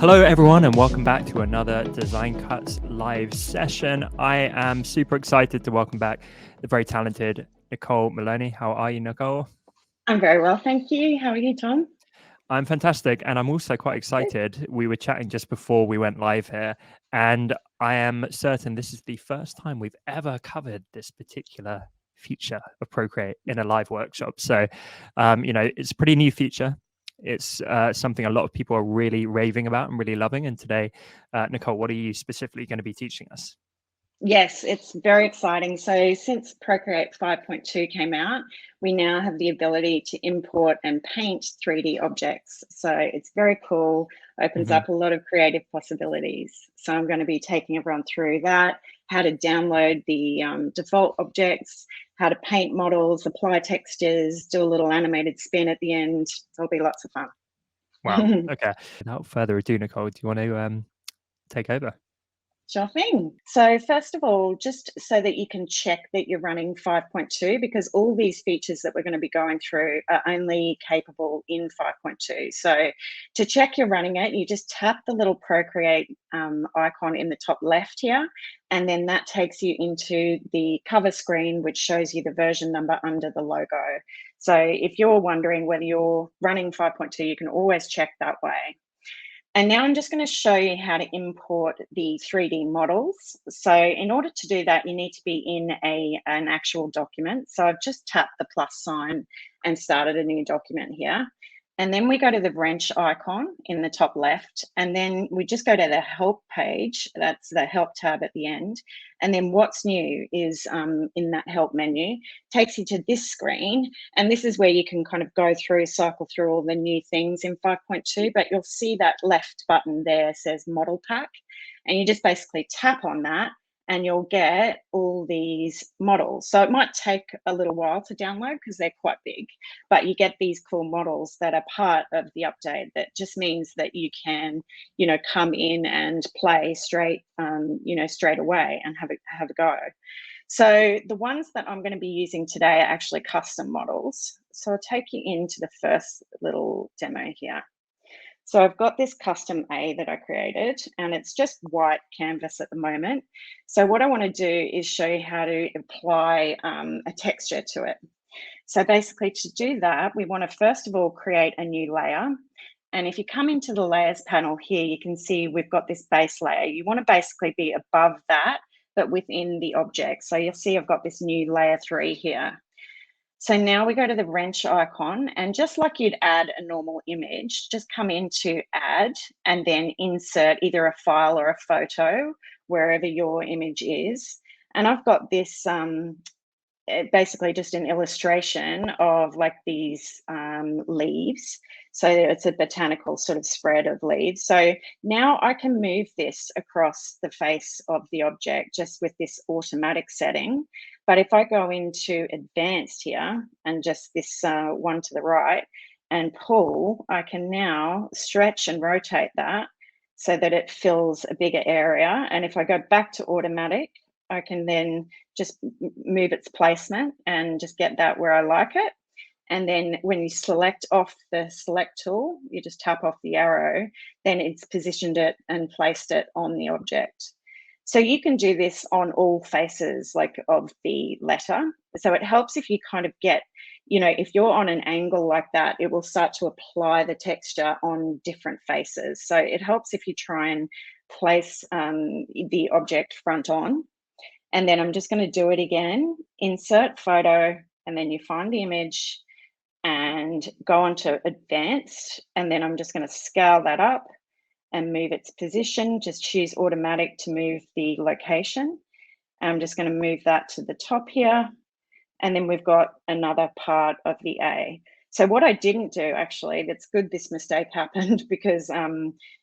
Hello everyone and welcome back to another Design Cuts live session. I am super excited to welcome back the very talented Nicole Mauloni. How are you, Nicole? I'm very well, thank you. How are you, Tom? I'm fantastic, and I'm also quite excited. We were chatting just before we went live here, and I am certain this is the first time we've ever covered this particular feature of Procreate in a live workshop. So, it's a pretty new feature. It's something a lot of people are really raving about and really loving. And today, Nicole, what are you specifically going to be teaching us? Yes, it's very exciting. So since Procreate 5.2 came out, we now have the ability to import and paint 3D objects. So it's very cool, opens up a lot of creative possibilities. So I'm going to be taking everyone through that, how to download the default objects, how to paint models, apply textures, do a little animated spin at the end. There'll be lots of fun. Wow. Okay. Without further ado, Nicole, do you want to take over? Sure thing. So first of all, just so that you can check that you're running 5.2, because all these features that we're going to be going through are only capable in 5.2. So to check you're running it, you just tap the little Procreate icon in the top left here, and then that takes you into the cover screen, which shows you the version number under the logo. So if you're wondering whether you're running 5.2, you can always check that way. And now I'm just going to show you how to import the 3D models. So in order to do that, you need to be in an actual document. So I've just tapped the plus sign and started a new document here. And then we go to the wrench icon in the top left, and then we just go to the help page. That's the help tab at the end. And then what's new is in that help menu, takes you to this screen. And this is where you can kind of go through, cycle through all the new things in 5.2, but you'll see that left button there says model pack. And you just basically tap on that, and you'll get all these models. So it might take a little while to download because they're quite big, but you get these cool models that are part of the update. That just means that you can, come in and play straight, straight away and have a go. So the ones that I'm going to be using today are actually custom models. So I'll take you into the first little demo here. So I've got this custom A that I created, and it's just white canvas at the moment. So what I want to do is show you how to apply a texture to it. So basically to do that, we want to first of all create a new layer. And if you come into the layers panel here, you can see we've got this base layer. You want to basically be above that, but within the object. So you'll see I've got this new layer 3 here. So now we go to the wrench icon, and just like you'd add a normal image, just come into add and then insert either a file or a photo wherever your image is. And I've got this basically just an illustration of like these leaves. So it's a botanical sort of spread of leaves. So now I can move this across the face of the object just with this automatic setting. But if I go into advanced here and just this one to the right and pull, I can now stretch and rotate that so that it fills a bigger area. And if I go back to automatic, I can then just move its placement and just get that where I like it. And then when you select off the select tool, you just tap off the arrow, then it's positioned it and placed it on the object. So you can do this on all faces like of the letter. So it helps if you kind of get, if you're on an angle like that, it will start to apply the texture on different faces. So it helps if you try and place the object front on. And then I'm just going to do it again, insert photo, and then you find the image and go on to advanced. And then I'm just going to scale that up and move its position. Just choose automatic to move the location. And I'm just going to move that to the top here. And then we've got another part of the A. So what I didn't do, actually, that's good this mistake happened, because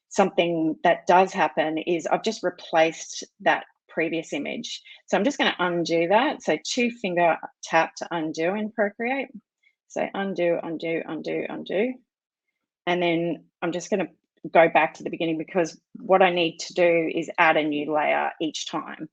something that does happen is I've just replaced that previous image. So I'm just going to undo that. So 2-finger tap to undo in Procreate. So undo, undo, undo, undo. And then I'm just going to go back to the beginning, because what I need to do is add a new layer each time.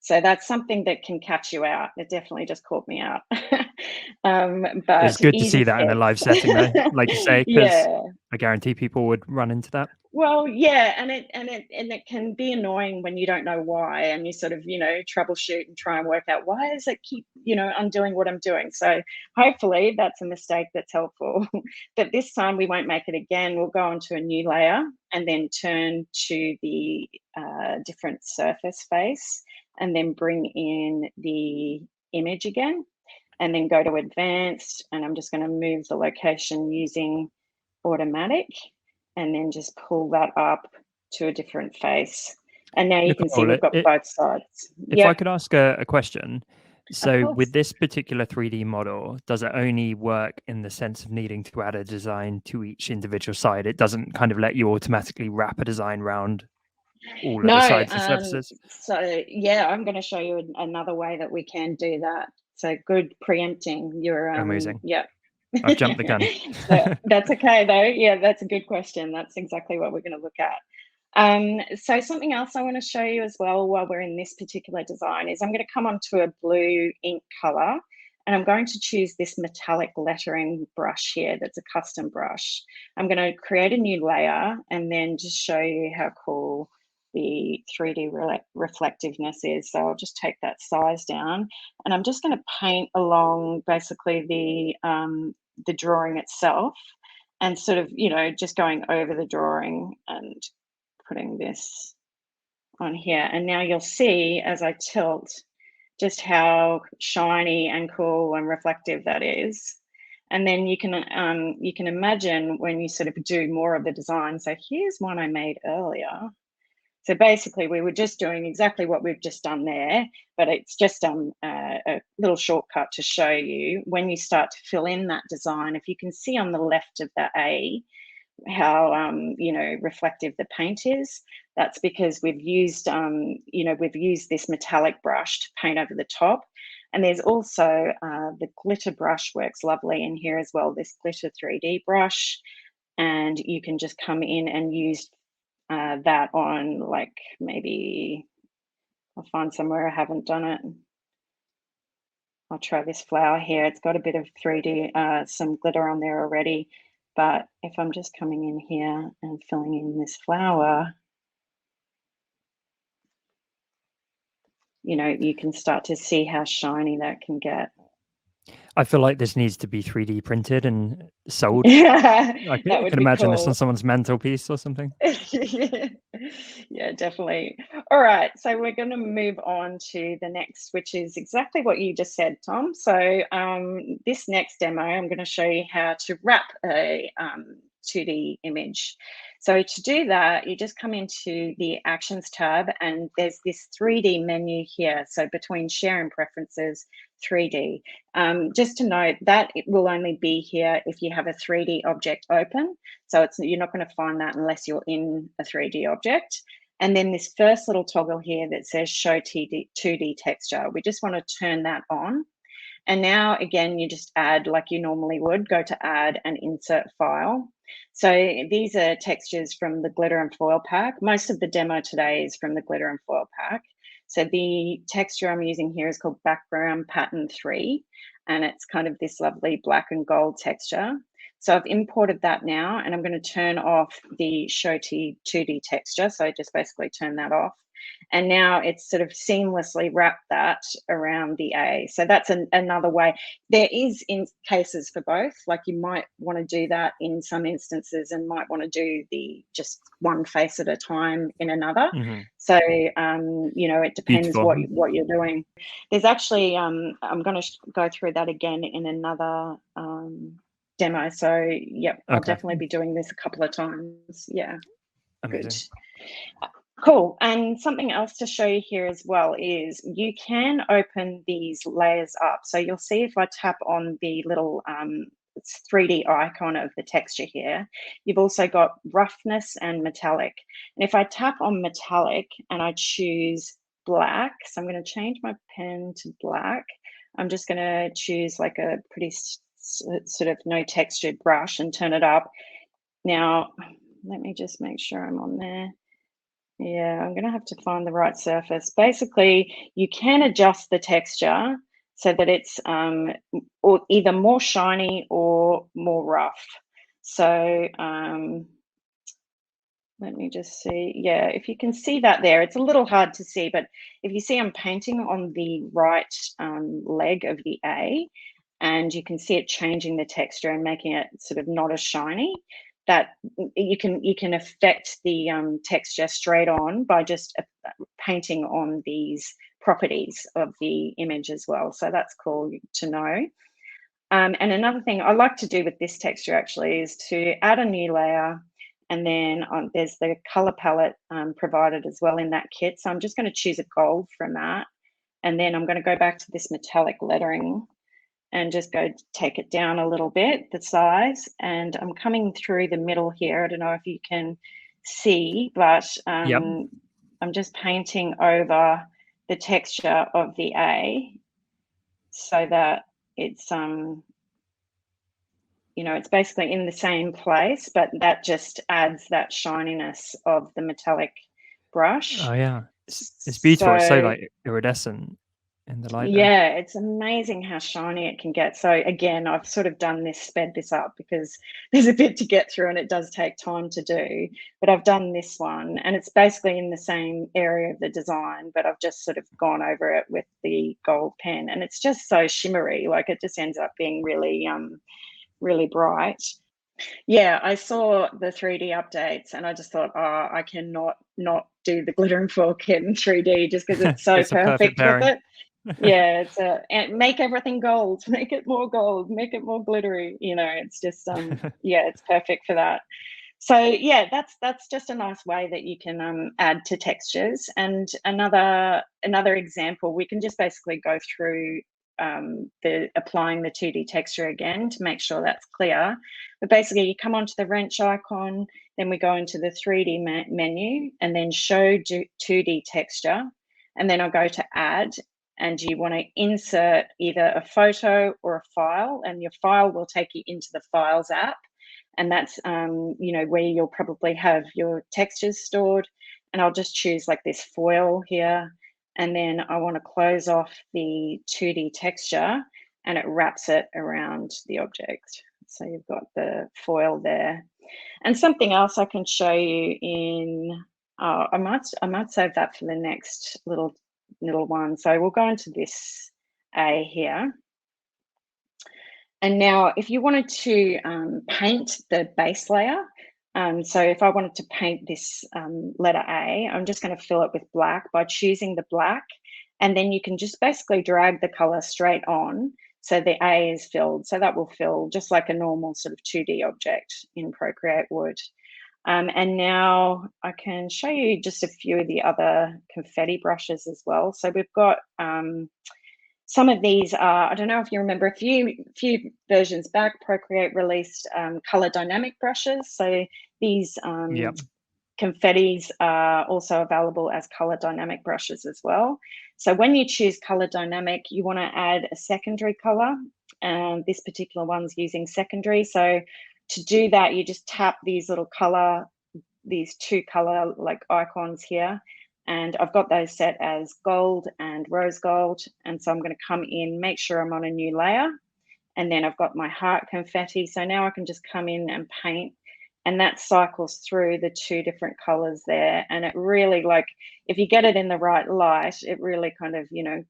So that's something that can catch you out. It definitely just caught me out. But it's good to see that in a live setting, though, like you say, because yeah. I guarantee people would run into that. Well, yeah, and it can be annoying when you don't know why, and you sort of, troubleshoot and try and work out why does it keep, undoing what I'm doing. So hopefully that's a mistake that's helpful. But this time we won't make it again. We'll go onto a new layer and then turn to the different surface face, and then bring in the image again, and then go to advanced. And I'm just going to move the location using automatic, and then just pull that up to a different face. And now you can see Nicole, we've got both sides. if I Yep, could ask a question. of So with course. this particular 3D model, does it only work in the sense of needing to add a design to each individual side? It doesn't kind of let you automatically wrap a design around all of the No, sides and surfaces? so yeah, I'm going to show you another way that we can do that. So good preempting your Amazing. yeah. I've jumped the gun. So that's okay though. Yeah, that's a good question. That's exactly what we're going to look at. So something else I want to show you as well while we're in this particular design is I'm going to come onto a blue ink color, and I'm going to choose this metallic lettering brush here that's a custom brush. I'm going to create a new layer and then just show you how cool the 3D reflectiveness is. So I'll just take that size down, and I'm just going to paint along basically the drawing itself, and sort of, just going over the drawing and putting this on here. And now you'll see as I tilt just how shiny and cool and reflective that is. And then you can imagine when you sort of do more of the design. So here's one I made earlier. So basically, we were just doing exactly what we've just done there, but it's just a little shortcut to show you when you start to fill in that design. If you can see on the left of the A, how reflective the paint is. That's because we've used this metallic brush to paint over the top. And there's also the glitter brush works lovely in here as well, this glitter 3D brush. And you can just come in and use that on, like, maybe I'll find somewhere I haven't done it. I'll try this flower here. It's got a bit of 3D, some glitter on there already. But if I'm just coming in here and filling in this flower, you can start to see how shiny that can get. I feel like this needs to be 3D printed and sold. I That would can be imagine this on cool. someone's mantelpiece or something. Yeah, definitely. All right, so we're going to move on to the next, which is exactly what you just said, Tom. So this next demo, I'm going to show you how to wrap a 2D image. So to do that, you just come into the Actions tab, and there's this 3D menu here. So between Share and Preferences, 3D. Just to note that it will only be here if you have a 3D object open. So you're not going to find that unless you're in a 3D object. And then this first little toggle here that says Show 2D Texture, we just want to turn that on. And now, again, you just add like you normally would, go to Add and Insert File. So these are textures from the glitter and foil pack. Most of the demo today is from the glitter and foil pack. So the texture I'm using here is called Background Pattern 3, and it's kind of this lovely black and gold texture. So I've imported that now, and I'm going to turn off the Show 2D texture. So just basically turn that off. And now it's sort of seamlessly wrapped that around the A. So that's another way. There is in cases for both, like you might want to do that in some instances and might want to do the just one face at a time in another. So it depends Beautiful. what you're doing. There's actually I'm going to go through that again in another demo. So yep, I'll Okay. definitely be doing this a couple of times. Yeah, good. Amazing. Cool. And something else to show you here as well is you can open these layers up. So you'll see if I tap on the little 3D icon of the texture here, you've also got roughness and metallic. And if I tap on metallic and I choose black, so I'm going to change my pen to black. I'm just going to choose like a pretty sort of no textured brush and turn it up. Now, let me just make sure I'm on there. Yeah, I'm going to have to find the right surface. Basically, you can adjust the texture so that it's or either more shiny or more rough. So let me just see. Yeah, if you can see that there, it's a little hard to see, but if you see I'm painting on the right leg of the A, and you can see it changing the texture and making it sort of not as shiny, that you can affect the texture straight on by just painting on these properties of the image as well. So that's cool to know. And another thing I like to do with this texture actually is to add a new layer, and then there's the color palette provided as well in that kit. So I'm just going to choose a gold from that, and then I'm going to go back to this metallic lettering and just go take it down a little bit, the size, and I'm coming through the middle here. I don't know if you can see, but Yep. I'm just painting over the texture of the A so that it's it's basically in the same place, but that just adds that shininess of the metallic brush. Oh yeah, it's beautiful. It's so like iridescent in the light there. Yeah, it's amazing how shiny it can get. So again, I've sort of sped this up because there's a bit to get through and it does take time to do. But I've done this one and it's basically in the same area of the design, but I've just sort of gone over it with the gold pen, and it's just so shimmery. Like it just ends up being really really bright. Yeah, I saw the 3D updates and I just thought, oh, I cannot not do the glitter and foil kit in 3D just because it's so It's a perfect perfect with pairing. it. Yeah, and make everything gold, make it more gold, make it more glittery. It's just yeah, it's perfect for that. So yeah, that's just a nice way that you can add to textures. And another example, we can just basically go through the applying the 2D texture again to make sure that's clear. But basically, you come onto the wrench icon, then we go into the 3D menu, and then show 2D texture, and then I'll go to add. And you want to insert either a photo or a file, and your file will take you into the Files app, and that's where you'll probably have your textures stored. And I'll just choose like this foil here, and then I want to close off the 2D texture, and it wraps it around the object. So you've got the foil there. And something else I can show you in I might save that for the next little one. So we'll go into this A here. And now if you wanted to paint the base layer, so if I wanted to paint this letter A, I'm just going to fill it with black by choosing the black. And then you can just basically drag the color straight on. So the A is filled. So that will fill just like a normal sort of 2D object in Procreate would. And now I can show you just a few of the other confetti brushes as well. So we've got some of these are, I don't know if you remember, a few versions back, Procreate released color dynamic brushes. So these confettis are also available as color dynamic brushes as well. So when you choose color dynamic, you want to add a secondary color. This particular one's using secondary. So to do that, you just tap these little these two color like icons here. And I've got those set as gold and rose gold. And so I'm going to come in, make sure I'm on a new layer. And then I've got my heart confetti. So now I can just come in and paint. And that cycles through the two different colors there. And it really, like, if you get it in the right light, it really kind of,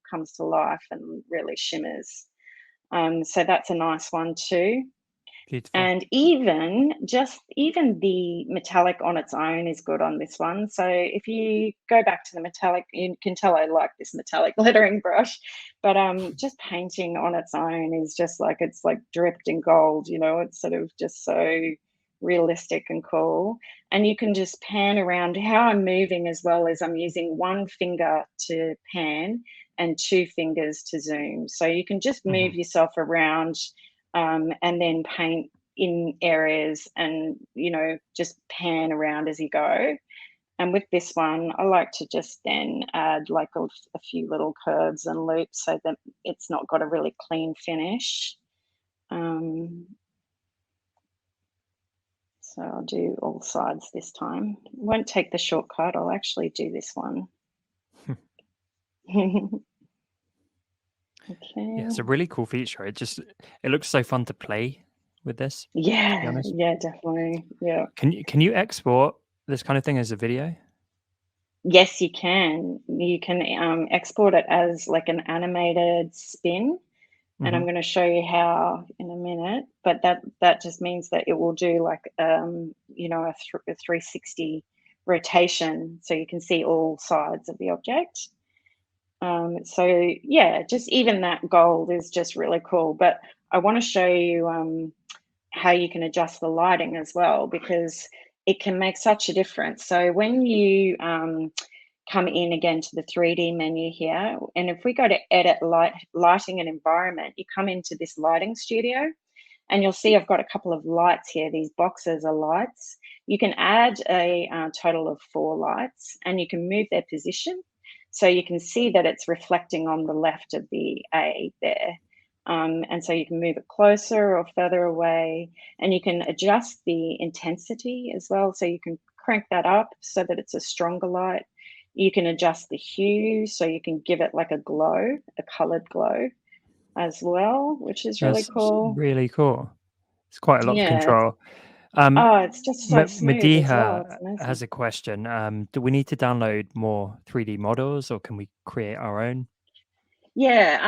comes to life and really shimmers. So that's a nice one too. Beautiful. And even the metallic on its own is good on this one. So if you go back to the metallic, you can tell I like this metallic lettering brush, but just painting on its own is just like, it's like dripped in gold, it's sort of just so realistic and cool. And you can just pan around. How I'm moving as well is I'm using one finger to pan and two fingers to zoom. So you can just move yourself around and then paint in areas and, just pan around as you go. And with this one, I like to just then add like a few little curves and loops so that it's not got a really clean finish. So I'll do all sides this time. Won't take the shortcut. I'll actually do this one. Okay. Yeah, it's a really cool feature. It looks so fun to play with this. Yeah, to be honest. yeah, definitely. Yeah. Can you export this kind of thing as a video? Yes, you can. You can export it as like an animated spin, and I'm Hmm. going to show you how in a minute. But that just means that it will do like a 360 rotation, so you can see all sides of the object. So yeah, just even that gold is just really cool. But I want to show you how you can adjust the lighting as well, because it can make such a difference. So when you come in again to the 3D menu here, and if we go to edit lighting and environment, you come into this lighting studio, and you'll see I've got a couple of lights here. These boxes are lights. You can add a total of 4 lights, and you can move their position. So you can see that it's reflecting on the left of the A there. And so you can move it closer or further away, and you can adjust the intensity as well. So you can crank that up so that it's a stronger light. You can adjust the hue, so you can give it like a glow, a colored glow as well, which is really That's cool. really cool. It's quite a lot of Yeah. control. Um, Oh, it's just so smooth as well. It's Mediha amazing. has a question. Do we need to download more 3D models, or can we create our own? Yeah.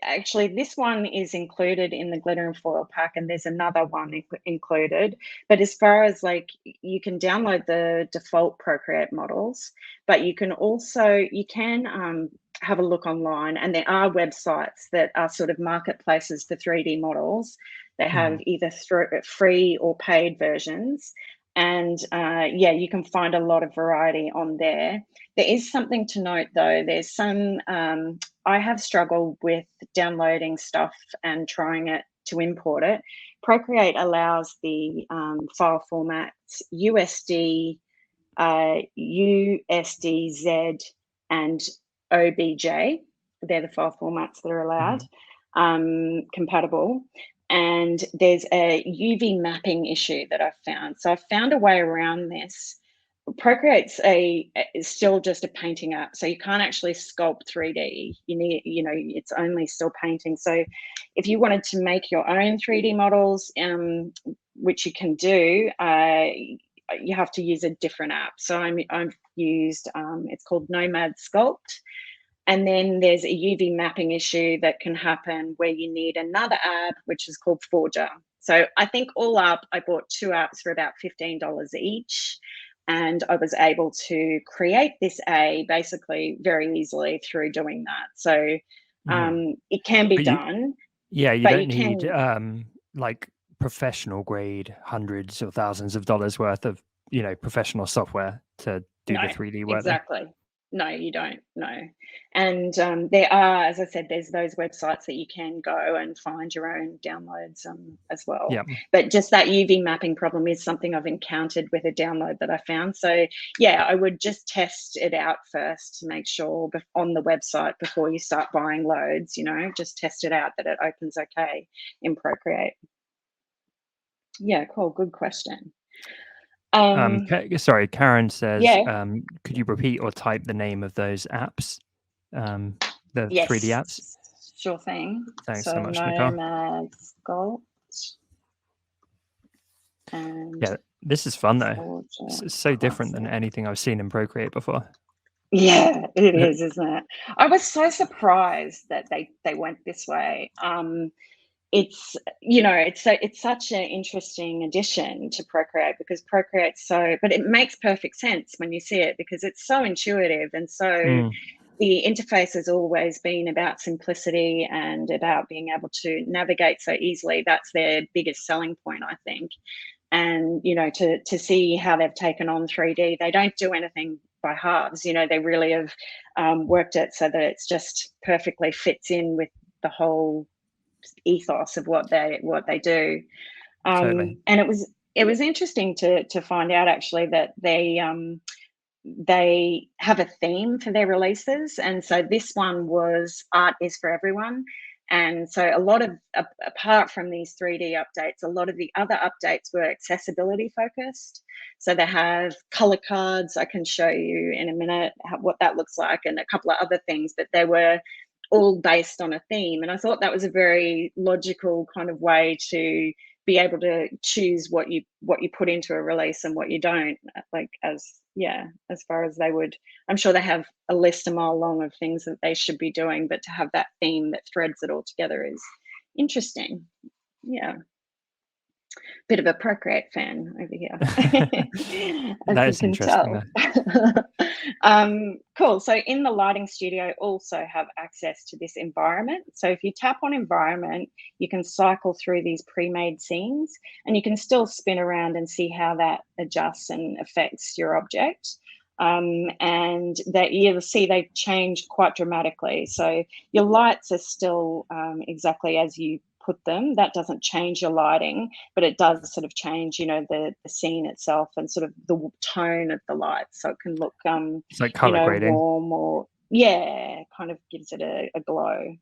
Actually, this one is included in the glitter and foil pack, and there's another one included. But as far as like, you can download the default Procreate models, but you can have a look online, and there are websites that are sort of marketplaces for 3D models. They have Mhm. either free or paid versions, and yeah, you can find a lot of variety on there. There is something to note though. There's some I have struggled with downloading stuff and trying it to import it. Procreate allows the file formats USD, USDZ, and OBJ. They're the file formats that are allowed, Mhm. compatible. And there's a UV mapping issue that I've found. So I've found a way around this. Procreate's is still just a painting app, so you can't actually sculpt 3D. It's only still painting. So if you wanted to make your own 3D models, which you can do, you have to use a different app. So I've used it's called Nomad Sculpt, and then there's a UV mapping issue that can happen where you need another app, which is called Forger. So I think all up, I bought 2 apps for about $15 each. And I was able to create this A basically very easily through doing that. So Mhm. it can be But done, you but don't you need can, like professional grade hundreds or thousands of dollars worth of, professional software to do no, the 3D work there. exactly. No, you don't. No. And there are, as I said, there's those websites that you can go and find your own downloads as well. Yeah. But just that UV mapping problem is something I've encountered with a download that I found. So, yeah, I would just test it out first to make sure on the website before you start buying loads, just test it out that it opens okay in Procreate. Yeah, cool. Good question. Um, Sorry, Karen says, yeah, could you repeat or type the name of those apps, the 3D apps? yes, sure thing. Thanks so So much, Nicole. Nomad Sculpt and Yeah, this is fun though. Forger It's so different than Classic. anything I've seen in Procreate before. Yeah, it is, isn't it? I was so surprised that they went this way. It's such an interesting addition to Procreate, because Procreate's but it makes perfect sense when you see it, because it's so intuitive, and so Mm, the interface has always been about simplicity and about being able to navigate so easily. That's their biggest selling point, I think. And to see how they've taken on 3D, they don't do anything by halves. They really have worked it so that it's just perfectly fits in with the whole ethos of what they do. totally. And it was interesting to find out actually that they have a theme for their releases, and so this one was art is for everyone. And so a lot of apart from these 3D updates, a lot of the other updates were accessibility focused. So they have color cards. I can show you in a minute what that looks like, and a couple of other things, but they were all based on a theme. And I thought that was a very logical kind of way to be able to choose what you put into a release and what you don't, like as far as they would. I'm sure they have a list a mile long of things that they should be doing, but to have that theme that threads it all together is interesting. Yeah. Bit of a Procreate fan over here, as That you is can interesting, tell. Cool. So in the lighting studio, also have access to this environment. So if you tap on environment, you can cycle through these pre-made scenes, and you can still spin around and see how that adjusts and affects your object. And that you'll see they change quite dramatically. So your lights are still exactly as you put them. That doesn't change your lighting, but it does sort of change, the scene itself and sort of the tone of the lights. So it can look, it's like color grading. warm, or kind of gives it a glow.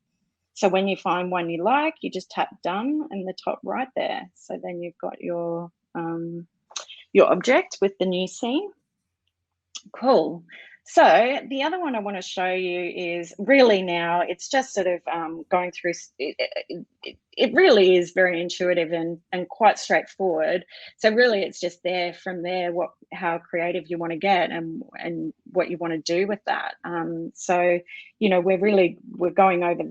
So when you find one you like, you just tap done in the top right there. So then you've got your object with the new scene. Cool. So the other one I want to show you is really, now it's just sort of going through. It really is very intuitive and quite straightforward. So really, it's just there from there how creative you want to get and what you want to do with that. So we're going over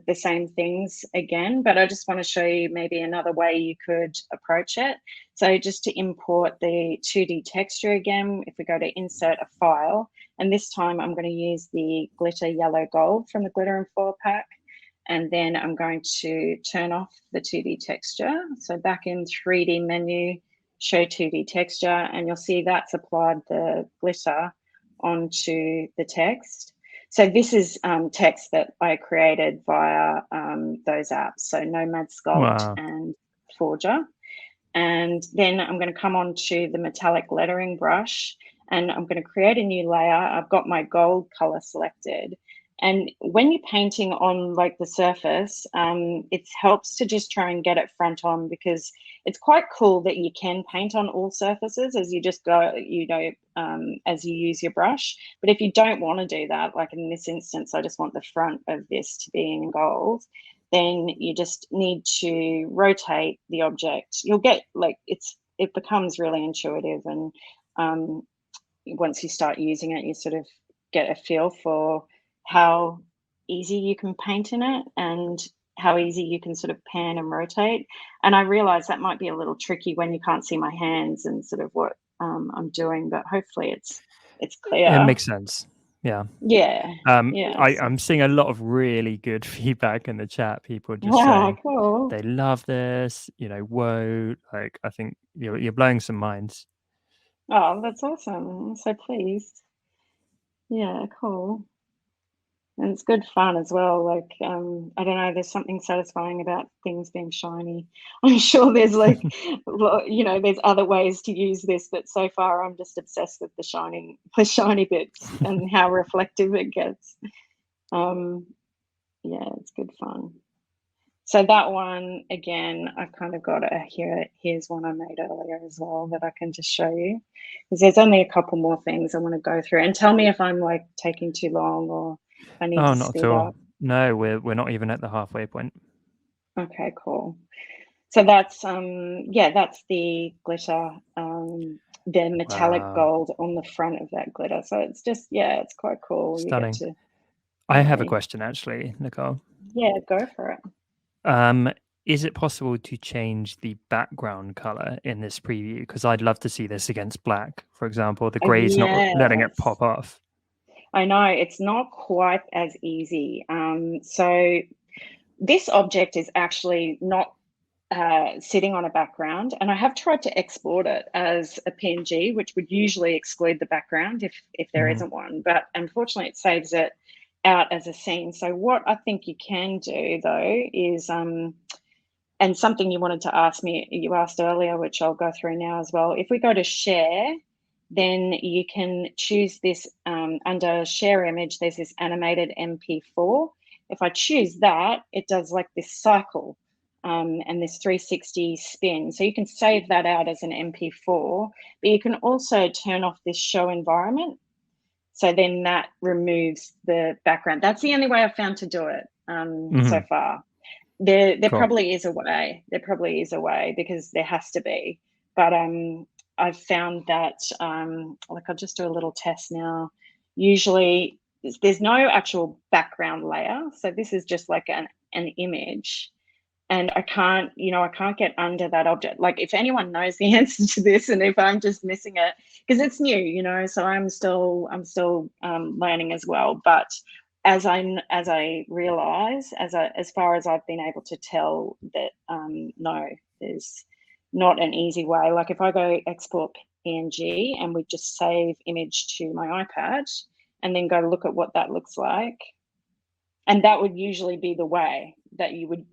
the same things again, but I just want to show you maybe another way you could approach it. So just to import the 2D texture again, if we go to insert a file, and this time I'm going to use the glitter yellow gold from the glitter and foil pack. And then I'm going to turn off the 2D texture. So back in 3D menu, show 2D texture, and you'll see that's applied the glitter onto the text. So this is text that I created via those apps, so Nomad Sculpt and Forger. And then I'm going to come on to the metallic lettering brush, and I'm going to create a new layer. I've got my gold color selected. And when you're painting on like the surface, it helps to just try and get it front on, because it's quite cool that you can paint on all surfaces as you just go, as you use your brush. But if you don't want to do that, like in this instance, I just want the front of this to be in gold, then you just need to rotate the object. You'll get it becomes really intuitive, and once you start using it, you sort of get a feel for how easy you can paint in it and how easy you can sort of pan and rotate. And I realize that might be a little tricky when you can't see my hands and sort of what I'm doing, but hopefully it's clear. It makes sense. Yeah. I'm seeing a lot of really good feedback in the chat. People just saying cool. They love this, whoa, like I think you're blowing some minds. Oh, that's awesome. I'm so pleased. Yeah, cool. And it's good fun as well. Like, I don't know, there's something satisfying about things being shiny. I'm sure there's there's other ways to use this, but so far I'm just obsessed with the shiny bits and how reflective it gets. It's good fun. So that one, again, I've kind of got here's one I made earlier as well that I can just show you, because there's only a couple more things I want to go through. And tell me if I'm like taking too long or I need to speed up. No, we're not even at the halfway point. Okay, cool. So that's that's the glitter, the metallic gold on the front of that glitter. So it's just it's quite cool. Stunning. I have a question actually, Nicole. Yeah, go for it. Is it possible to change the background color in this preview? Because I'd love to see this against black, for example. The gray's not letting it pop off. I know, it's not quite as easy. So this object is actually not sitting on a background, and I have tried to export it as a PNG, which would usually exclude the background if there isn't one, but unfortunately it saves it out as a scene. So what I think you can do though is and something you wanted to ask me, you asked earlier, which I'll go through now as well. If we go to share, then you can choose this under share image, there's this animated MP4. If I choose that, it does like this cycle and this 360 spin. So you can save that out as an MP4, but you can also turn off this show environment. So then that removes the background. That's the only way I've found to do it so far. There Cool. probably is a way. There probably is a way, because there has to be. But I've found that like, I'll just do a little test now. Usually there's no actual background layer, so this is just like an image, and I can't, I can't get under that object. Like, if anyone knows the answer to this, and if I'm just missing it, because it's new, so I'm still learning as well. But as I realize, as far as I've been able to tell, that no, there's not an easy way. Like, if I go export PNG and we just save image to my iPad and then go look at what that looks like, and that would usually be the way that you would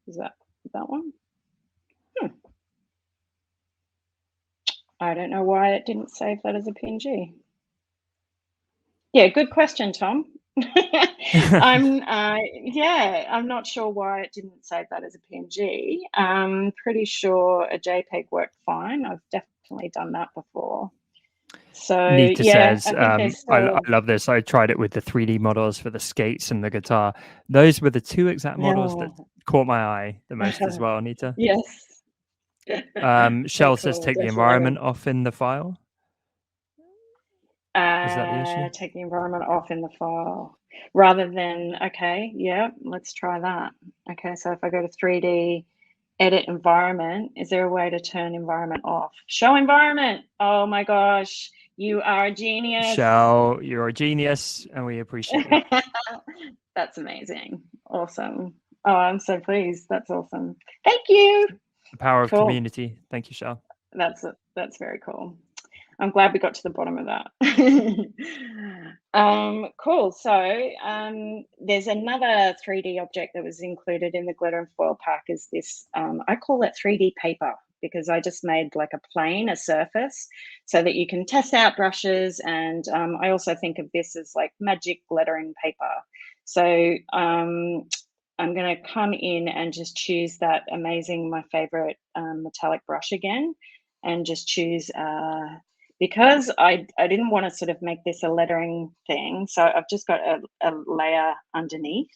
is that one? I don't know why it didn't save that as a PNG. Yeah, good question, Tom. I'm not sure why it didn't save that as a PNG. I'm pretty sure a JPEG worked fine. I've definitely done that before. So Nita yeah, says, I think there's I still. love this. I tried it with the 3D models for the skates and the guitar. Those were the two exact models that caught my eye the most as well, Nita. Yes. So Shell says cool, take the definitely. environment off in the file. Is that the issue? Take the environment off in the file rather than, okay, yeah, let's try that. Okay, so if I go to 3D, edit environment, is there a way to turn environment off? Show environment. Oh my gosh, you are a genius. Shell, you're a genius and we appreciate it. That's amazing. Awesome. Oh, I'm so pleased. That's awesome. Thank you. The power of Cool. community. Thank you, Shell. That's very cool. I'm glad we got to the bottom of that. Cool. So there's another 3D object that was included in the glitter and foil pack. Is this? I call it 3D paper, because I just made like a plane, a surface, so that you can test out brushes. And I also think of this as like magic glittering paper. So I'm going to come in and just choose that amazing, my favorite metallic brush again, and just choose, because I didn't want to sort of make this a lettering thing. So I've just got a layer underneath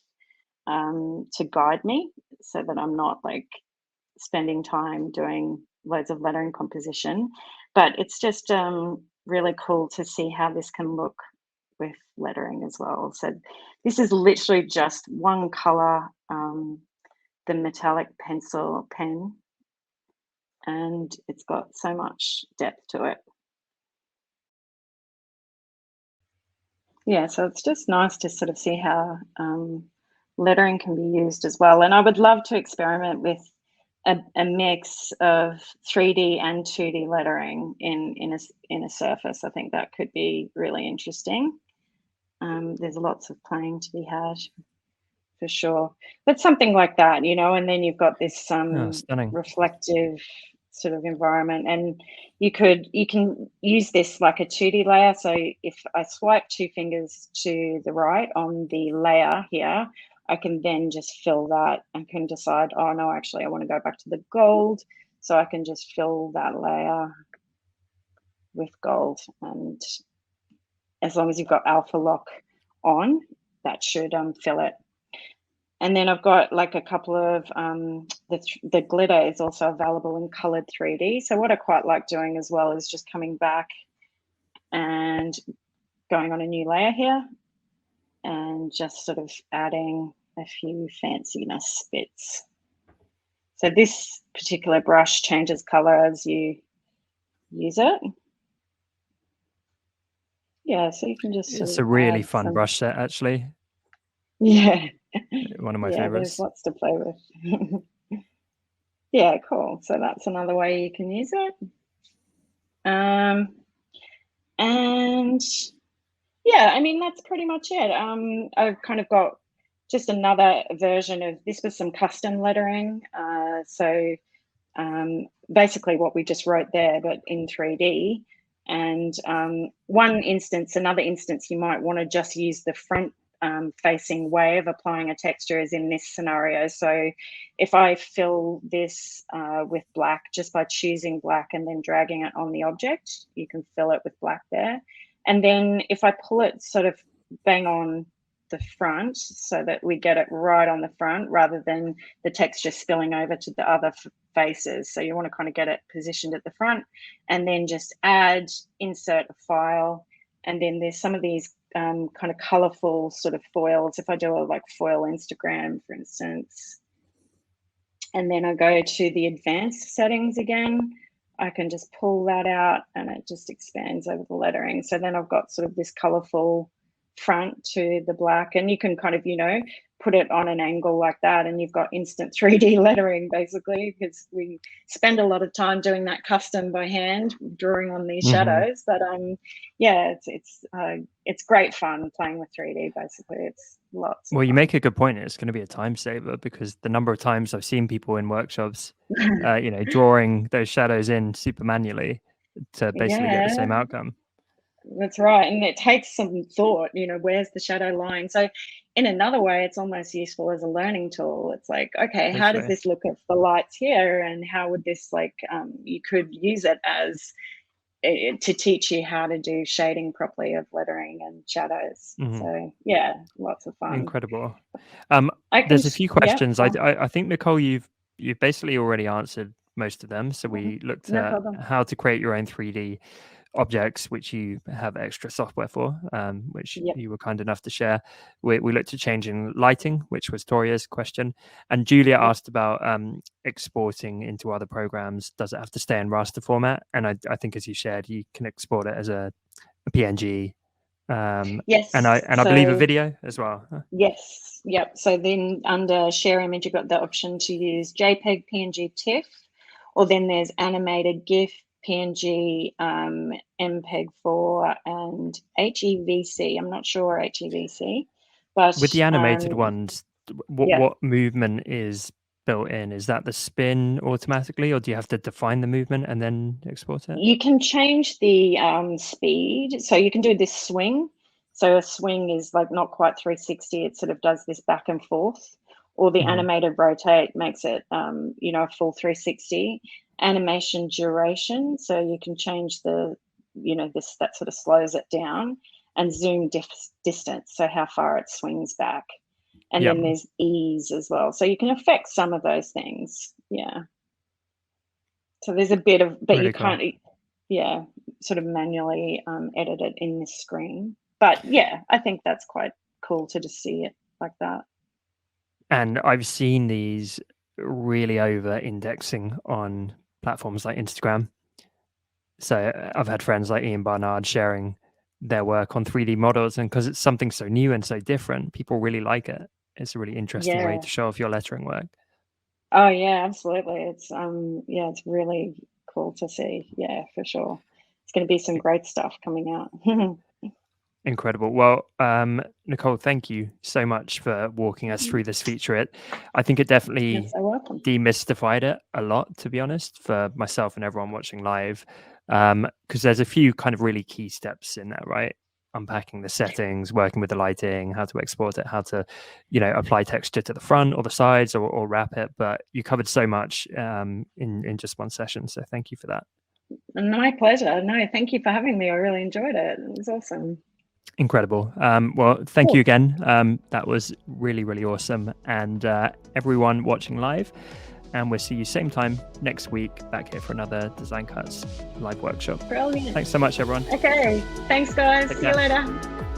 to guide me, so that I'm not like spending time doing loads of lettering composition. But it's just really cool to see how this can look with lettering as well. So this is literally just one color, the metallic pencil pen, and it's got so much depth to it. Yeah, so it's just nice to sort of see how lettering can be used as well. And I would love to experiment with a mix of 3D and 2D lettering in a surface. I think that could be really interesting. There's lots of playing to be had, for sure. But something like that, and then you've got this Stunning. reflective sort of environment, and you can use this like a 2D layer. So if I swipe 2 fingers to the right on the layer here, I can then just fill that and can decide, oh no, actually I want to go back to the gold. So I can just fill that layer with gold, and as long as you've got alpha lock on, that should fill it. And then I've got like a couple of, the glitter is also available in colored 3D. So what I quite like doing as well is just coming back and going on a new layer here and just sort of adding a few fanciness bits. So this particular brush changes color as you use it. Yeah, so you can just It's a really fun brush set, actually. Yeah. One of my Yeah, favorites. there's lots to play with. Yeah, cool. So that's another way you can use it. And yeah, I mean, that's pretty much it. I've kind of got just another version of this with some custom lettering. So basically what we just wrote there, but in 3D. And another instance, you might want to just use the front facing way of applying a texture is in this scenario. So if I fill this with black just by choosing black and then dragging it on the object, you can fill it with black there. And then if I pull it sort of bang on the front so that we get it right on the front rather than the texture spilling over to the other faces. So you want to kind of get it positioned at the front and then just insert a file. And then there's some of these kind of colorful sort of foils. If I do a like foil Instagram, for instance, and then I go to the advanced settings again, I can just pull that out and it just expands over the lettering. So then I've got sort of this colorful front to the black, and you can kind of, put it on an angle like that and you've got instant 3D lettering basically, because we spend a lot of time doing that custom by hand, drawing on these shadows. But yeah, it's great fun playing with 3D basically. It's lots of Well, you fun. make a good point. It's going to be a time saver, because the number of times I've seen people in workshops, drawing those shadows in super manually to basically get the same outcome. That's right. And it takes some thought, where's the shadow line? So in another way, it's almost useful as a learning tool. It's like, okay, how does this look if the light's here? And how would this, you could use it as to teach you how to do shading properly of lettering and shadows. So yeah, lots of fun. Incredible. There's a few questions. I think, Nicole, you've basically already answered most of them. So we looked at how to create your own 3D objects, which you have extra software for, which you were kind enough to share. We looked at changing lighting, which was Toria's question, and Julia asked about exporting into other programs. Does it have to stay in raster format? And I think, as you shared, you can export it as a PNG. Yes, and I believe a video as well. Yes, yep. So then under share image, you've got the option to use JPEG, PNG, TIFF, or then there's animated GIF, PNG, MPEG-4, and HEVC. I'm not sure HEVC, but with the animated ones, what movement is built in? Is that the spin automatically, or do you have to define the movement and then export it? You can change the speed, so you can do this swing. So a swing is like not quite 360; it sort of does this back and forth. Or the animated rotate makes it, a full 360. Animation duration, so you can change the, that sort of slows it down, and zoom distance, so how far it swings back. And then there's ease as well, so you can affect some of those things. So there's a bit of, but really you can't, sort of manually edit it in this screen. But yeah, I think that's quite cool to just see it like that. And I've seen these really over indexing on platforms like Instagram. So I've had friends like Ian Barnard sharing their work on 3D models, and because it's something so new and so different, people really like it. It's a really interesting way to show off your lettering work. Oh yeah, absolutely. It's it's really cool to see. Yeah, for sure. It's going to be some great stuff coming out. Incredible. Well, Nicole, thank you so much for walking us through this feature. I think it definitely demystified it a lot, to be honest, for myself and everyone watching live, because there's a few kind of really key steps in there, right? Unpacking the settings, working with the lighting, how to export it, how to, apply texture to the front or the sides, or wrap it. But you covered so much in just one session. So thank you for that. My pleasure. No, thank you for having me. I really enjoyed it. It was awesome. Incredible. Well, thank you again. That was really, really awesome. And everyone watching live, and we'll see you same time next week back here for another Design Cuts live workshop. Brilliant. Thanks so much, everyone. Okay. Thanks, guys. See you later.